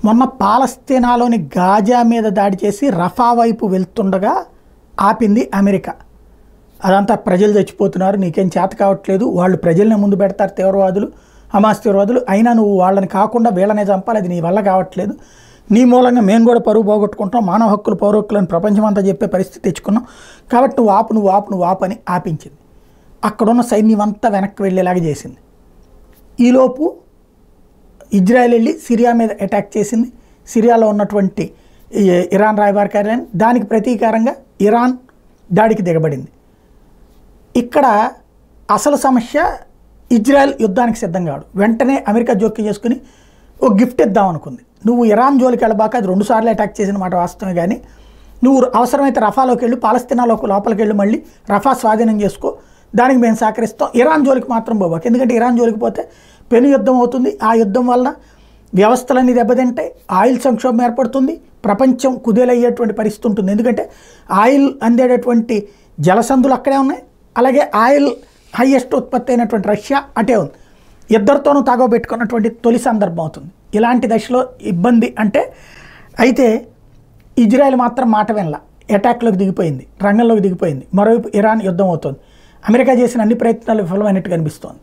మొన్న పాలస్తీనాలోని గాజా మీద దాడి చేసి రఫా వైపు వెళ్తుండగా ఆపింది అమెరికా. అదంతా ప్రజలు చచ్చిపోతున్నారు, నీకేం చేత కావట్లేదు, వాళ్ళు ప్రజల్ని ముందు పెడతారు తీవ్రవాదులు, హమాస్ తీవ్రవాదులు, అయినా నువ్వు వాళ్ళని కాకుండా వీళ్ళనే చంపాలి, అది నీ వల్ల కావట్లేదు, నీ మూలంగా మేము కూడా పరువు పోగొట్టుకుంటాం, మానవ హక్కులు పౌర హక్కులను ప్రపంచమంతా చెప్పే పరిస్థితి తెచ్చుకున్నాం, కాబట్టి నువ్వు ఆపు అని ఆపించింది. అక్కడున్న సైన్యం అంతా వెనక్కి వెళ్ళేలాగా చేసింది. ఈలోపు ఇజ్రాయెల్ వెళ్ళి సిరియా మీద అటాక్ చేసింది. సిరియాలో ఉన్నటువంటి ఇరాన్ రాయబార కార్యాలయం, దానికి ప్రతీకారంగా ఇరాన్ దాడికి దిగబడింది. ఇక్కడ అసలు సమస్య ఇజ్రాయెల్ యుద్ధానికి సిద్ధం కాడు. వెంటనే అమెరికా జోక్యం చేసుకుని ఓ గిఫ్ట్ ఇద్దాం అనుకుంది. నువ్వు ఇరాన్ జోలికి వెళ్ళబాక, అది 2 సార్లు అటాక్ చేసిన మాట వాస్తవమే, కానీ నువ్వు అవసరమైతే రఫాలోకి వెళ్ళు, పాలస్తీనాలోకి లోపలికి వెళ్ళి మళ్ళీ రఫా స్వాధీనం చేసుకో, దానికి మేము సహకరిస్తాం, ఇరాన్ జోలికి మాత్రం పోబాక, ఎందుకంటే ఇరాన్ జోలికి పోతే పెను యుద్ధం అవుతుంది, ఆ యుద్ధం వల్ల వ్యవస్థలన్నీ దెబ్బతింటాయి, ఆయిల్ సంక్షోభం ఏర్పడుతుంది, ప్రపంచం కుదేలయ్యేటువంటి పరిస్థితి ఉంటుంది. ఎందుకంటే ఆయిల్ అందేటటువంటి జలసందులు అక్కడే ఉన్నాయి, అలాగే ఆయిల్ హైయెస్ట్ ఉత్పత్తి అయినటువంటి రష్యా అటే ఉంది. ఇద్దరితోనూ తాగబెట్టుకున్నటువంటి తొలి సందర్భం అవుతుంది. ఇలాంటి దశలో ఇబ్బంది అంటే అయితే ఇజ్రాయెల్ మాత్రం మాట వినల, అటాక్లోకి దిగిపోయింది, రంగంలోకి దిగిపోయింది. మరోవైపు ఇరాన్ యుద్ధం అవుతుంది. అమెరికా చేసిన అన్ని ప్రయత్నాలు విఫలమైనట్టు కనిపిస్తోంది.